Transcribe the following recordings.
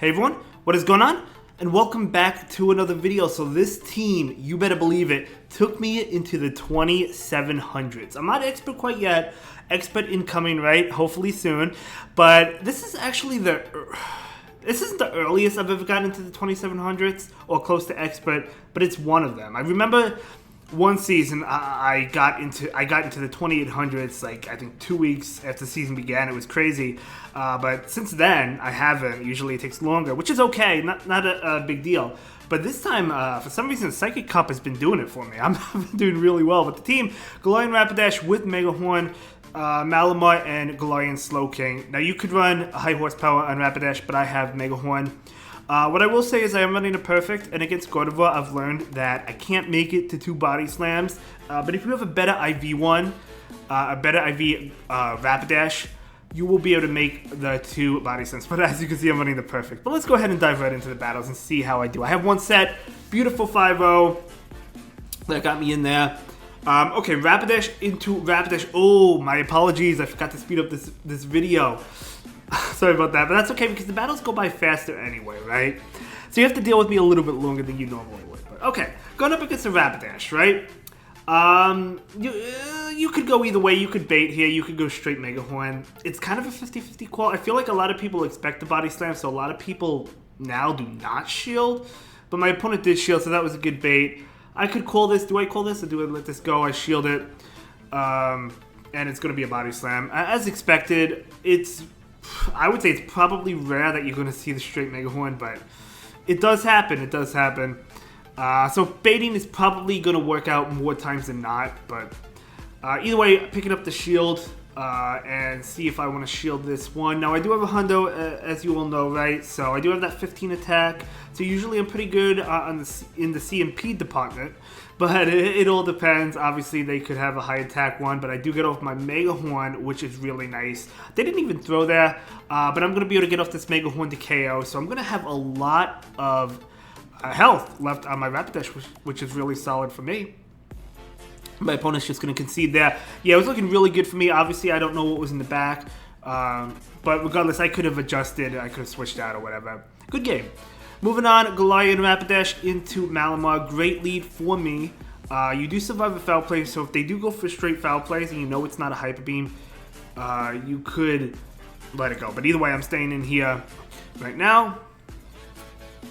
Hey everyone, what is going on? And welcome back to another video. So this team, you better believe it, took me into the 2700s. I'm not expert quite yet. Expert incoming, right? Hopefully soon. But this is actually this isn't the earliest I've ever gotten into the 2700s or close to expert, but it's one of them. I remember one season I got into the 2800s, like I think 2 weeks after the season began. It was crazy, but since then I haven't. Usually it takes longer, which is okay, not a big deal. But this time, for some reason, Psychic Cup has been doing it for me. I'm doing really well. But the team, Galarian Rapidash with Mega Horn, Malamar, and Galarian Slowking. Now you could run a high horsepower on Rapidash, but I have Mega Horn. What I will say is I am running a perfect, and against Gardevoir, I've learned that I can't make it to 2 body slams. But if you have a better IV one, a better IV Rapidash, you will be able to make the 2 body slams. But as you can see, I'm running the perfect. But let's go ahead and dive right into the battles and see how I do. I have one set, beautiful 5-0. That got me in there. Okay, Rapidash into Rapidash. Oh, my apologies. I forgot to speed up this video. Sorry about that, but that's okay because the battles go by faster anyway, right? So you have to deal with me a little bit longer than you normally would. But okay, going up against the Rapidash, right? You could go either way. You could bait here. You could go straight Mega Horn. It's kind of a 50-50 call. I feel like a lot of people expect the body slam, so a lot of people now do not shield. But my opponent did shield, so that was a good bait. I could call this. Do I call this or do I let this go? I shield it, and it's going to be a body slam. As expected, I would say it's probably rare that you're going to see the straight Mega Horn, but it does happen. It does happen. So baiting is probably going to work out more times than not, but either way, picking up the shield and see if I want to shield this one. Now, I do have a hundo, as you all know, right? So I do have that 15 attack. So usually I'm pretty good in the CMP department, but it all depends. Obviously, they could have a high attack one, but I do get off my Mega Horn, which is really nice. They didn't even throw there, but I'm going to be able to get off this Mega Horn to KO, so I'm going to have a lot of health left on my Rapidash, which is really solid for me. My opponent's just going to concede there. Yeah, it was looking really good for me. Obviously, I don't know what was in the back, but regardless, I could have adjusted. I could have switched out or whatever. Good game. Moving on, Galarian Rapidash into Malamar. Great lead for me. You do survive a foul play, so if they do go for straight foul plays and you know it's not a Hyper Beam, you could let it go. But either way, I'm staying in here right now.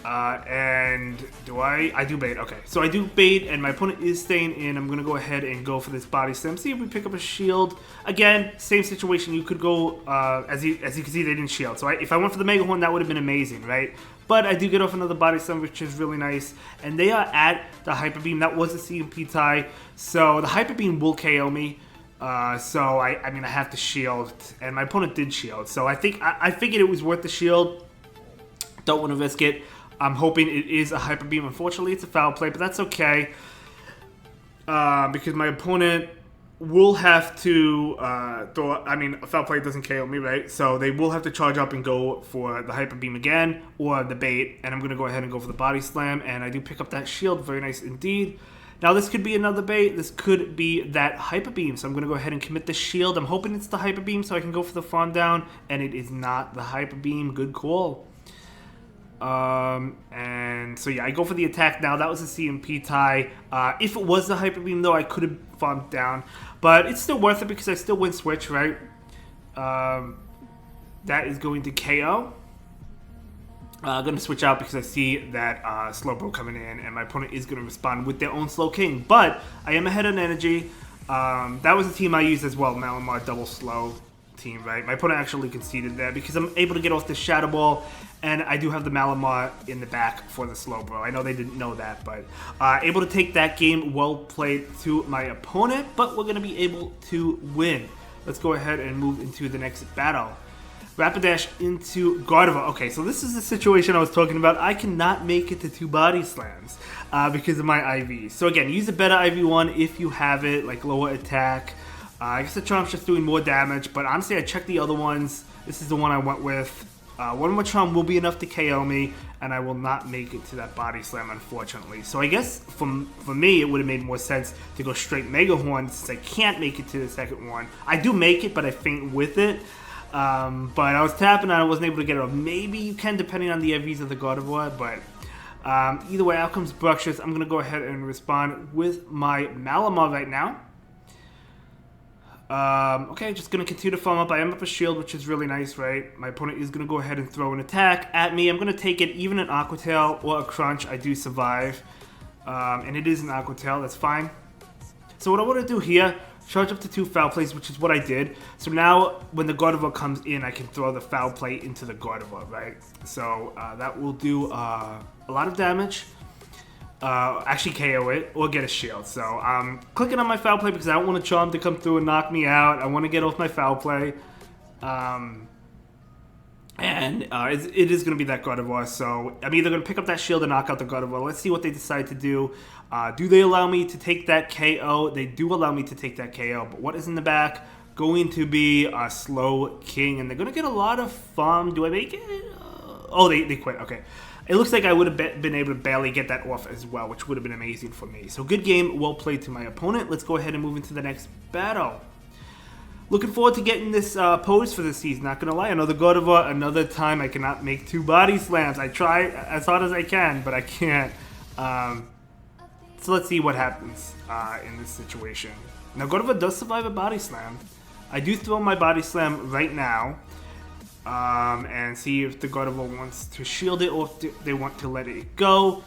And do I do bait. Okay, so I do bait, and my opponent is staying in. I'm going to go ahead and go for this body slam. See if we pick up a shield. Again, same situation. You could go, as you can see, they didn't shield. So if I went for the Mega Horn, that would have been amazing, right? But I do get off another body slam, which is really nice. And they are at the Hyper Beam. That was a CMP tie. So the Hyper Beam will KO me. So I mean, I have to shield. And my opponent did shield. So I figured it was worth the shield. Don't want to risk it. I'm hoping it is a Hyper Beam. Unfortunately, it's a foul play, but that's okay. Because my opponent will have to throw... I mean, a foul play doesn't KO me, right? So they will have to charge up and go for the Hyper Beam again, or the bait. And I'm going to go ahead and go for the body slam. And I do pick up that shield. Very nice indeed. Now, this could be another bait. This could be that Hyper Beam. So I'm going to go ahead and commit the shield. I'm hoping it's the Hyper Beam so I can go for the farm down. And it is not the Hyper Beam. Good call. And so yeah, I go for the attack now. That was a CMP tie. If it was the Hyper Beam though, I could have farmed down, but it's still worth it because I still win switch, right? That is going to KO. I'm going to switch out because I see that Slowbro coming in, and my opponent is going to respond with their own Slowking, but I am ahead on energy. That was the team I used as well, Malamar double slow team, right? My opponent actually conceded there because I'm able to get off the Shadow Ball, and I do have the Malamar in the back for the Slowbro. I know they didn't know that, but able to take that game. Well played to my opponent, but we're going to be able to win. Let's go ahead and move into the next battle. Rapidash into Gardevoir. Okay, so this is the situation I was talking about. I cannot make it to 2 body slams because of my IV. So again, use a better IV one if you have it, like lower attack. I guess the Charm's just doing more damage, but honestly, I checked the other ones. This is the one I went with. One more Charm will be enough to KO me, and I will not make it to that body slam, unfortunately. So I guess for me, it would have made more sense to go straight Mega Horn since I can't make it to the second one. I do make it, but I faint with it. But I was tapping on it, wasn't able to get it off. Maybe you can, depending on the EVs of the Gardevoir, but either way, out comes Bruxish. I'm going to go ahead and respond with my Malamar right now. Okay, just going to continue to farm up. I am up a shield, which is really nice, right? My opponent is going to go ahead and throw an attack at me. I'm going to take it. Even an Aqua Tail or a Crunch, I do survive. And it is an Aqua Tail, that's fine. So what I want to do here, charge up to 2 Foul Plays, which is what I did. So now, when the Gardevoir comes in, I can throw the Foul Play into the Gardevoir, right? So that will do a lot of damage. Actually KO it or get a shield. So I'm clicking on my Foul Play because I don't want a Charm to come through and knock me out. I want to get off my Foul Play. It is going to be that Gardevoir, so I'm either going to pick up that shield and knock out the Gardevoir. Let's see what they decide to do. Do they allow me to take that KO? They do allow me to take that KO, but what is in the back? Going to be a Slow King, and they're going to get a lot of farm. Do I make it? Oh, they quit. Okay. It looks like I would have been able to barely get that off as well, which would have been amazing for me. So good game, well played to my opponent. Let's go ahead and move into the next battle. Looking forward to getting this pose for this season, not gonna lie. Another Gardevoir, another time I cannot make 2 body slams. I try as hard as I can, but I can't. So let's see what happens in this situation. Now Gardevoir does survive a body slam. I do throw my body slam right now. And see if the Gardevoir wants to shield it or if they want to let it go.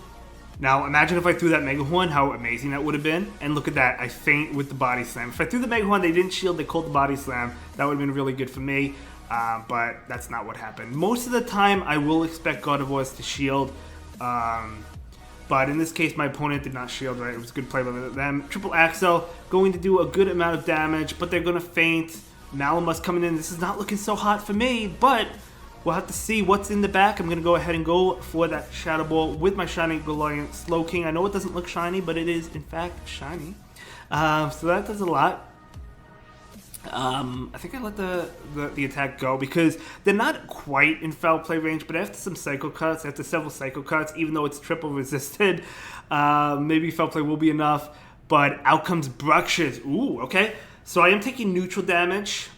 Now, imagine if I threw that Mega Horn, how amazing that would have been. And look at that, I faint with the Body Slam. If I threw the Mega Horn, they didn't shield, they called the Body Slam. That would have been really good for me, but that's not what happened. Most of the time, I will expect Gardevoirs to shield, but in this case, my opponent did not shield, right? It was a good play by them. Triple Axel, going to do a good amount of damage, but they're going to faint. Malamar's coming in. This is not looking so hot for me, but we'll have to see what's in the back. I'm going to go ahead and go for that Shadow Ball with my Shiny Galarian Slow King. I know it doesn't look shiny, but it is, in fact, shiny. So that does a lot. I think I let the attack go because they're not quite in Foul Play range, but after some Psycho Cuts, after several Psycho Cuts, even though it's triple resisted, maybe Foul Play will be enough, but out comes Bruxish. Ooh, okay. So I am taking neutral damage,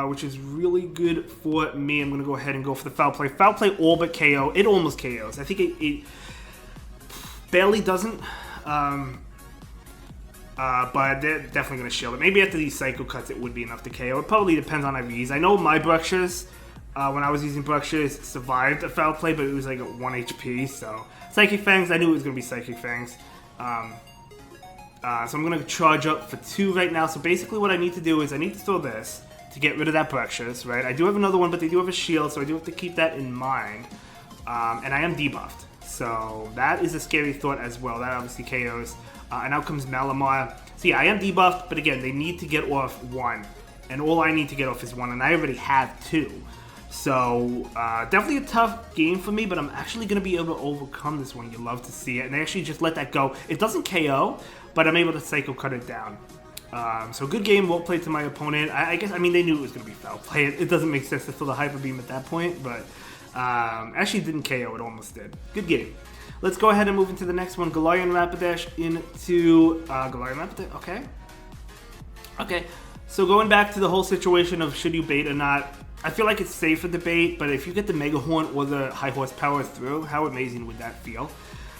which is really good for me. I'm going to go ahead and go for the Foul Play. Foul Play all but KO. It almost KOs. I think it barely doesn't, but they're definitely going to shield it. Maybe after these Psycho Cuts it would be enough to KO. It probably depends on IVs. I know my Bruxish, when I was using Bruxish, survived a Foul Play, but it was like at 1 HP. So Psychic Fangs, I knew it was going to be Psychic Fangs. So I'm going to charge up for 2 right now. So basically what I need to do is I need to throw this to get rid of that Bruxish, right? I do have another one, but they do have a shield, so I do have to keep that in mind. And I am debuffed. So that is a scary thought as well. That obviously KOs. And out comes Malamar. So yeah, I am debuffed, but again, they need to get off 1. And all I need to get off is 1, and I already have 2. So, definitely a tough game for me, but I'm actually going to be able to overcome this one. You love to see it. And they actually just let that go. It doesn't KO, but I'm able to Psycho Cut it down. So good game, well played to my opponent. I guess, I mean, they knew it was going to be Foul Play. It doesn't make sense to throw the Hyper Beam at that point, but actually didn't KO. It almost did. Good game. Let's go ahead and move into the next one. Galarian Rapidash into Galarian Rapidash. Okay. Okay. So going back to the whole situation of should you bait or not, I feel like it's safe for debate, but if you get the Mega Horn or the High Horsepower through, how amazing would that feel?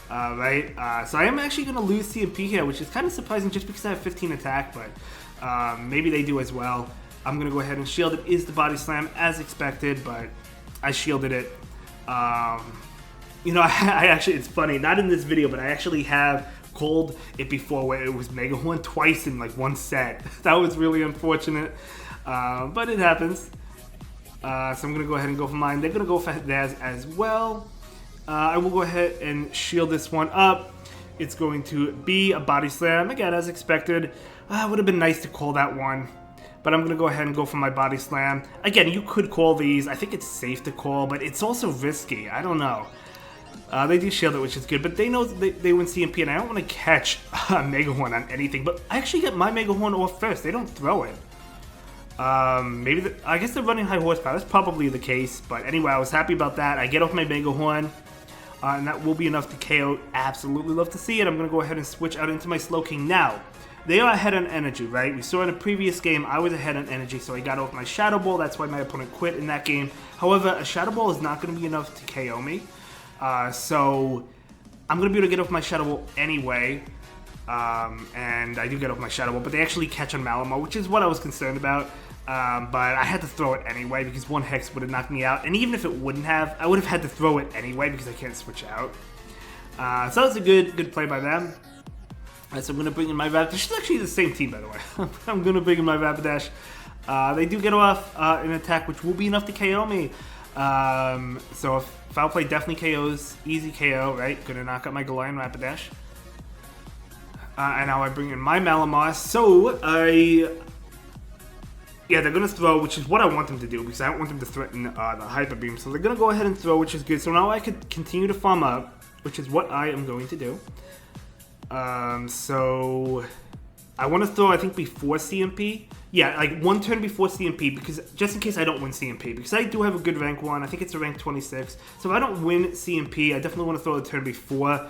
Right? So I am actually going to lose CMP here, which is kind of surprising just because I have 15 attack, but maybe they do as well. I'm going to go ahead and shield it. Is the Body Slam as expected, but I shielded it. You know, I actually, it's funny, not in this video, but I actually have called it before where it was Mega Horn twice in like one set. That was really unfortunate, but it happens. So I'm going to go ahead and go for mine. They're going to go for theirs as well. I will go ahead and shield this one up. It's going to be a Body Slam, again, as expected. It would have been nice to call that one, but I'm going to go ahead and go for my Body Slam. Again, you could call these. I think it's safe to call, but it's also risky. I don't know. They do shield it, which is good, but they know they win CMP, and I don't want to catch a Mega Horn on anything, but I actually get my Mega Horn off first. They don't throw it. Maybe I guess they're running High Horsepower. That's probably the case, but anyway, I was happy about that. I get off my Mega Horn, and that will be enough to KO. Absolutely love to see it. I'm going to go ahead and switch out into my Slow King now. they are ahead on energy, right? We saw in a previous game I was ahead on energy, so I got off my Shadow Ball. That's why my opponent quit in that game. However, a Shadow Ball is not going to be enough to KO me. So I'm going to be able to get off my Shadow Ball anyway. And I do get off my Shadow Ball, but they actually catch on Malamar, which is what I was concerned about. But I had to throw it anyway because one Hex would have knocked me out. And even if it wouldn't have, I would have had to throw it anyway because I can't switch out. So that was a good play by them. So I'm going to bring in my Rapidash. It's actually the same team, by the way. I'm going to bring in my Rapidash. They do get off an attack, which will be enough to KO me. So if Foul Play definitely KOs. Easy KO, right? Going to knock out my Galarian Rapidash. And now I bring in my Malamar. So yeah, they're going to throw, which is what I want them to do, because I don't want them to threaten the Hyper Beam. So they're going to go ahead and throw, which is good. So now I could continue to farm up, which is what I am going to do. So I want to throw, I think, before CMP. Yeah, like one turn before CMP, because just in case I don't win CMP, because I do have a good rank 1. I think it's a rank 26. So if I don't win CMP, I definitely want to throw the turn before,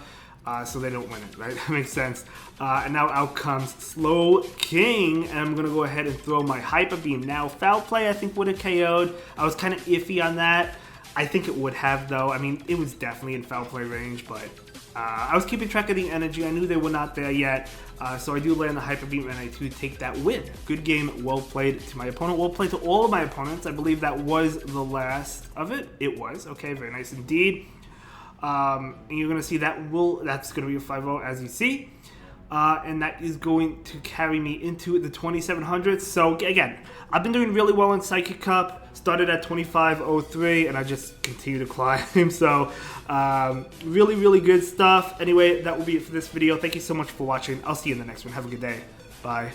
so they don't win it, right? That makes sense. And now out comes Slow King, and I'm going to go ahead and throw my Hyper Beam. Now, Foul Play I think would have KO'd. I was kind of iffy on that. I think it would have, though. I mean, it was definitely in Foul Play range, but I was keeping track of the energy. I knew they were not there yet, so I do land the Hyper Beam, and I do take that win. Good game, well played to my opponent. Well played to all of my opponents. I believe that was the last of it. It was. Okay, very nice indeed. And you're going to see that's going to be a 5-0, as you see. And that is going to carry me into the 2700s. So again, I've been doing really well in Psychic Cup. Started at 2503, and I just continue to climb. So really, really good stuff. Anyway, that will be it for this video. Thank you so much for watching. I'll see you in the next one. Have a good day. Bye.